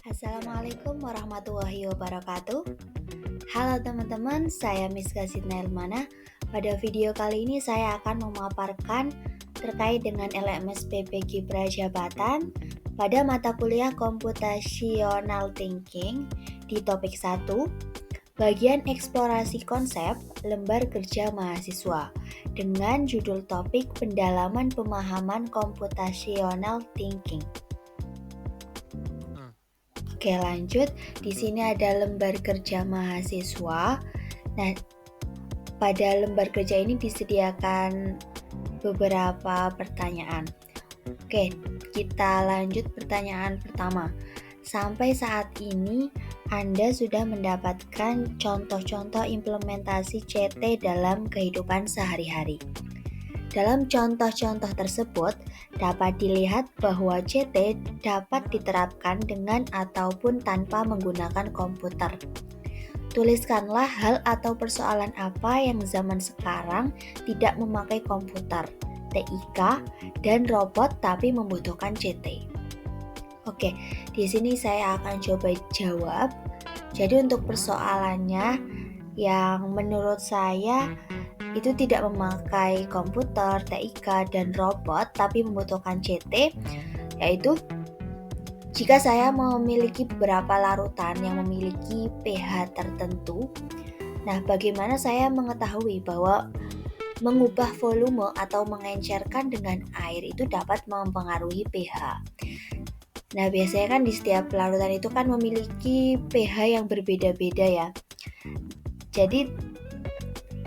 Assalamualaikum warahmatullahi wabarakatuh. Halo teman-teman, saya Miska Sidna Ilmana. Pada video kali ini saya akan memaparkan terkait dengan LMS PPG Prajabatan pada mata kuliah Computational Thinking di topik 1, bagian eksplorasi konsep lembar kerja mahasiswa dengan judul topik pendalaman pemahaman computational thinking. Oke, lanjut. Di sini ada lembar kerja mahasiswa. Nah, pada lembar kerja ini disediakan beberapa pertanyaan. Oke, kita lanjut pertanyaan pertama. Sampai saat ini Anda sudah mendapatkan contoh-contoh implementasi CT dalam kehidupan sehari-hari. Dalam contoh-contoh tersebut, dapat dilihat bahwa CT dapat diterapkan dengan ataupun tanpa menggunakan komputer. Tuliskanlah hal atau persoalan apa yang zaman sekarang tidak memakai komputer, TIK, dan robot tapi membutuhkan CT. Oke, di sini saya akan coba jawab. Jadi untuk persoalannya yang menurut saya itu tidak memakai komputer, TIK, dan robot, tapi membutuhkan CT, yaitu jika saya memiliki beberapa larutan yang memiliki pH tertentu. Nah, bagaimana saya mengetahui bahwa mengubah volume atau mengencerkan dengan air itu dapat mempengaruhi pH? Nah, biasanya kan di setiap larutan itu kan memiliki pH yang berbeda-beda ya. Jadi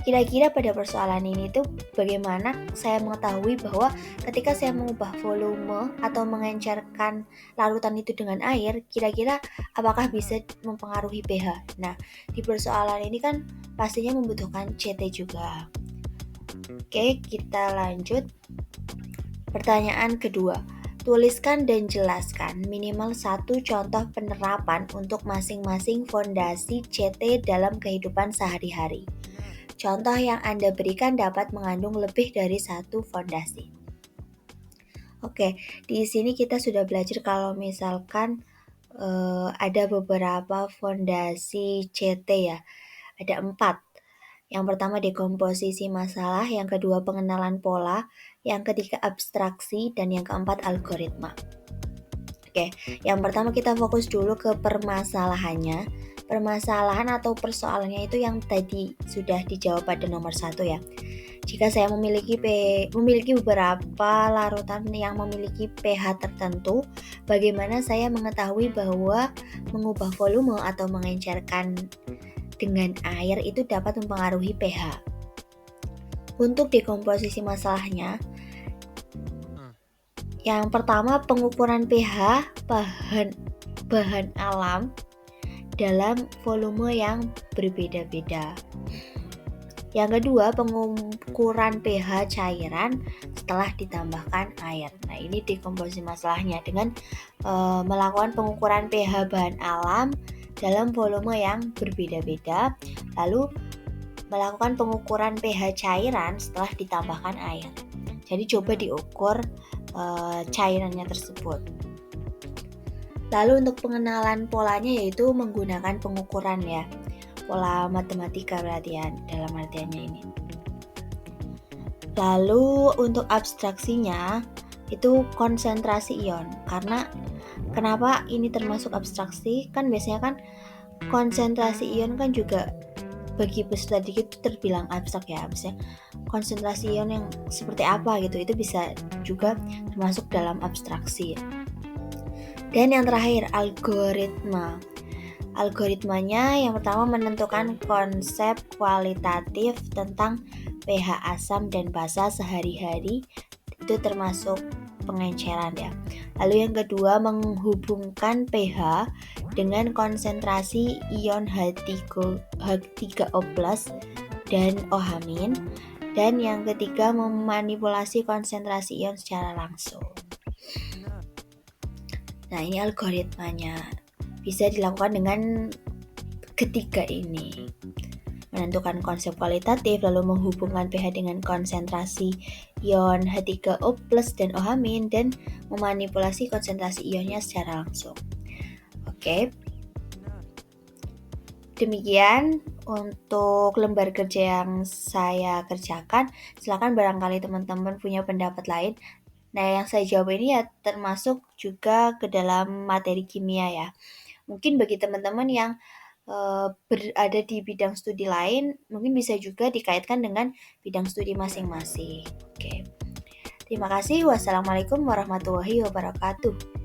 kira-kira pada persoalan ini tuh bagaimana saya mengetahui bahwa ketika saya mengubah volume atau mengencerkan larutan itu dengan air, kira-kira apakah bisa mempengaruhi pH? Nah, di persoalan ini kan pastinya membutuhkan CT juga. Oke, kita lanjut. Pertanyaan kedua. Tuliskan dan jelaskan minimal satu contoh penerapan untuk masing-masing fondasi CT dalam kehidupan sehari-hari. Contoh yang Anda berikan dapat mengandung lebih dari satu fondasi. Oke, di sini kita sudah belajar kalau misalkan ada beberapa fondasi CT ya. Ada 4. Yang pertama dekomposisi masalah, yang kedua pengenalan pola, yang ketiga abstraksi, dan yang keempat algoritma. Oke, yang pertama kita fokus dulu ke permasalahannya. Permasalahan atau persoalannya itu yang tadi sudah dijawab pada nomor 1 ya. Jika saya memiliki beberapa larutan yang memiliki pH tertentu, bagaimana saya mengetahui bahwa mengubah volume atau mengencerkan dengan air itu dapat mempengaruhi pH? Untuk dekomposisi masalahnya, yang pertama pengukuran pH bahan alam dalam volume yang berbeda-beda. Yang kedua, pengukuran pH cairan setelah ditambahkan air. Nah, ini dekomposisi masalahnya dengan melakukan pengukuran pH bahan alam dalam volume yang berbeda-beda, lalu melakukan pengukuran pH cairan setelah ditambahkan air. Jadi coba diukur cairannya tersebut. Lalu untuk pengenalan polanya yaitu menggunakan pengukuran ya, pola matematika berarti ya dalam artiannya ini. Lalu untuk abstraksinya itu konsentrasi ion. Karena kenapa ini termasuk abstraksi? Kan biasanya kan konsentrasi ion kan juga bagi peserta dikit itu terbilang abstrak ya. Misalnya konsentrasi ion yang seperti apa gitu, itu bisa juga termasuk dalam abstraksi. Dan yang terakhir, algoritma. Algoritmanya yang pertama menentukan konsep kualitatif tentang pH asam dan basa sehari-hari, itu termasuk pengenceran ya. Lalu yang kedua menghubungkan pH dengan konsentrasi ion H3O+ dan OH-. Dan yang ketiga memanipulasi konsentrasi ion secara langsung. Nah, ini algoritmanya. Bisa dilakukan dengan ketiga ini. Menentukan konsep kualitatif, lalu menghubungkan pH dengan konsentrasi ion H3O+ dan OH- dan memanipulasi konsentrasi ionnya secara langsung. Oke. Demikian untuk lembar kerja yang saya kerjakan. Silakan barangkali teman-teman punya pendapat lain. Nah, yang saya jawab ini ya termasuk juga ke dalam materi kimia ya. Mungkin bagi teman-teman yang berada di bidang studi lain, mungkin bisa juga dikaitkan dengan bidang studi masing-masing. Oke. Terima kasih. Wassalamualaikum warahmatullahi wabarakatuh.